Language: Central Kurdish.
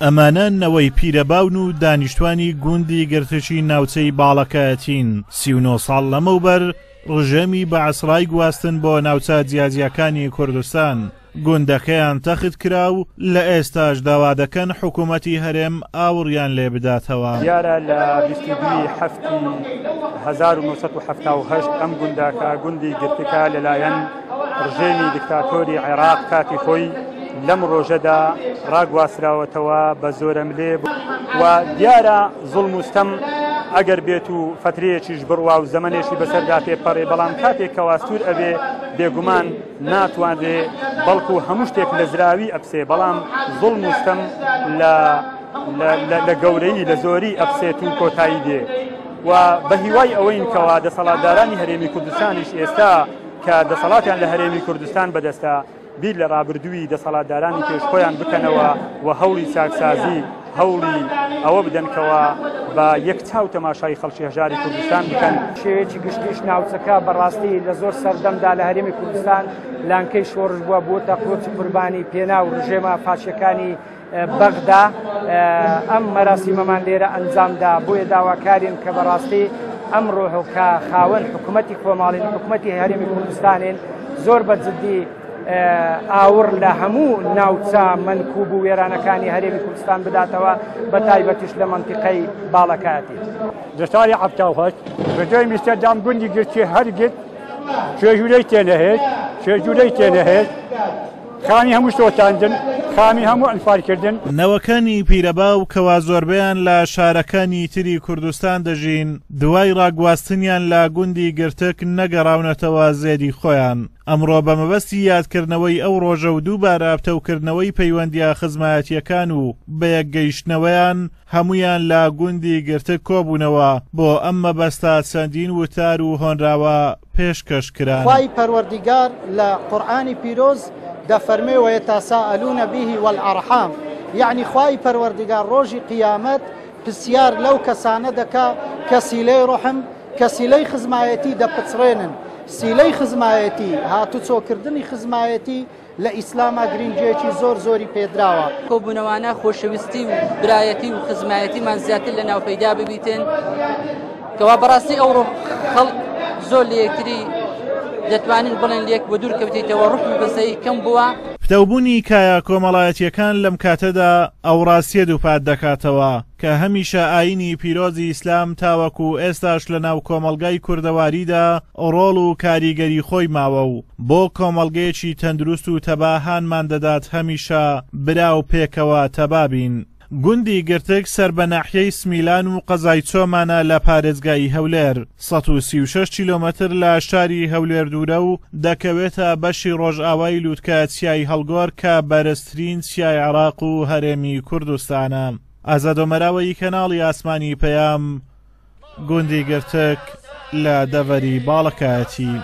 ئەمانە نەوەی پیرەباون و دانیشتوانی گوندی گرتشی ناوچەی باڵەکایەتین. 39 ساڵ لەمەوبەر ڕژێمی بە عەسڕای گواستن بۆ ناوچە جیاجیەکانی کوردستان. گوندەکەیان تەخت کرا و لە ئێستاش داوا دەکەن حکوومەتی هەرێم ئاوڕیان لێ بداتەوە. دیارە لە 22 هەفتی 1970 ئەم گوندەکە گوندی گرتەکە لەلایەن ڕژێمی دیکتاتۆری عێراق کاتی خۆی لەم ڕۆژەدا ڕاگواستراوەتەوە بە زۆرەملێ و دیارە زوڵم و ستەم ئەگەر بێت و فترەیەکیش بڕوا و زەمەنێکی بەسەردا پێپەڕێ، بەڵام کاتێک کە واستور ئەبێ بێگومان ناتوانرێ بەڵکو هەموو شتێک لە زراوی ئەپسێ، بەڵام زوڵم و ستەم لە گەورەی لە زۆری ئەپسێت و کۆتایی دێ و بە هیوای ئەوەین کەوا دەسەڵاتدارانی هەرێمی کوردستانیش ئێستا کە دەسەڵاتیان لە هەرێمی کوردستان بەدەستە بیر لە ڕابردووی دەسەڵاتدارانی پێشخۆیان بکەنەوە و هەوڵی چاکسازی هەوڵی ئەوە بدەنکەوە بە یەک چاو تەماشای خەڵکی هەژاری کوردستان بکەن. شێوەیەکی گشتیش ناوچەکە بەڕاستی لە زۆر سەردەمدا لە هەرێمی کوردستان لانکەی شۆڕش بووە بۆتە قۆچی قوربانی پێنا و ڕژێمە پاشەکانی بەغدا. ئەم مەراسیمەمان لێرە ئەنجامدا بۆیە داواکارین کە بەڕاستی ئەم ڕۆژەکە خاوەن حکوومەتی کۆماڵین حکوومەتی هەرێمی کوردستانین زۆر بەجددی ئاور لە هەموو ناوچە منکوب و وێرانەکانی هەرێمی کوردستان بداتەوە بە تایبەتیش لە مەنتیقەی باڵەکایەتی. دەساڵی هەفتاوهەشت بەجای میستەردام گوندی گرتی هەرگرت شێژورەی تێنەهێت شێژورەی تێنەهێت خامی هەموو شۆتاندن خامی هەموو ئەنفارکردن. نەوەکانی پیرەباو کەوا زۆربەیان لە شارەکانی تری کوردستان دەژین دوای ڕاگواستنیان لە گوندی گرتک نەگەڕاونەتەوە زێدی خۆیان. ئەمڕۆ بە مەبەستی یادکردنەوەی ئەو ڕۆژە و دووبارە پتەوکردنەوەی پەیوەندیە خزمەتیەکان و بە یەکگەیشتنەوەیان هەمویان لە گوندی گرتک کۆبوونەوە بۆ ئەم مەبەستە چەندین وتار و هۆنراوە پێشکەش کران. خوای پەروەردیگار لە قورئانی پیرۆز دەفەرمێ وەیەتەساءەلوونە بیه والئەرحام، یعنی خوای پەروەردیگار ڕۆژی قیامەت پرسیار لەو کەسانە دەکا کە سیلەی ڕحم کە سیلەی خزمایەتی دەپچڕێنن. سیلەی خزمایەتی هاتوچۆکردنی خزمایەتی لە ئیسلاما گرنگجێکی زۆر زۆری پێدراوە. کۆبوونەوانە خۆشەویستی و برایەتی و خزمایەتیمان زیاتر لە ناو پەیدا ببیتن کەوا بەڕاستی ئەوڕۆ خەڵک زۆر لە یەکتری دەتوانین بڵێن لێک بە دوور کەوتیتەوە ڕوح و بەسەی کەم بووە. پتەوبوونی کایە کۆمەڵایەتیەکان لەم کاتەدا ئەوڕاستیە دووپات دەکاتەوە کە هەمیشە ئاینی پیرۆزی ئیسلام تاوەکو ئێستاش لە ناو کۆمەڵگای کوردەواریدا ڕۆڵ و کاریگەری خۆی ماوە و بۆ کۆمەڵگەیەکی تەندروست و تەباهانمان دەدات هەمیشە برا و پێکەوە تەبابین. گوندی گرتک سەر بە ناحیەی سمیلان و قەزای چۆمانە لە پارێزگای هەولێر 136 کیلۆمەتر لە شاری هەولێر دوورە و دەکەوێتە بەشی ڕۆژئاوای لووتکە چیای هەڵگۆر کە بەرزترین چیای عێراق و هەرێمی کوردستانە. ئازادۆمەراوەی کەناڵی ئاسمانی پەیام گوندی گرتک لە دەڤەری باڵەکایەتی.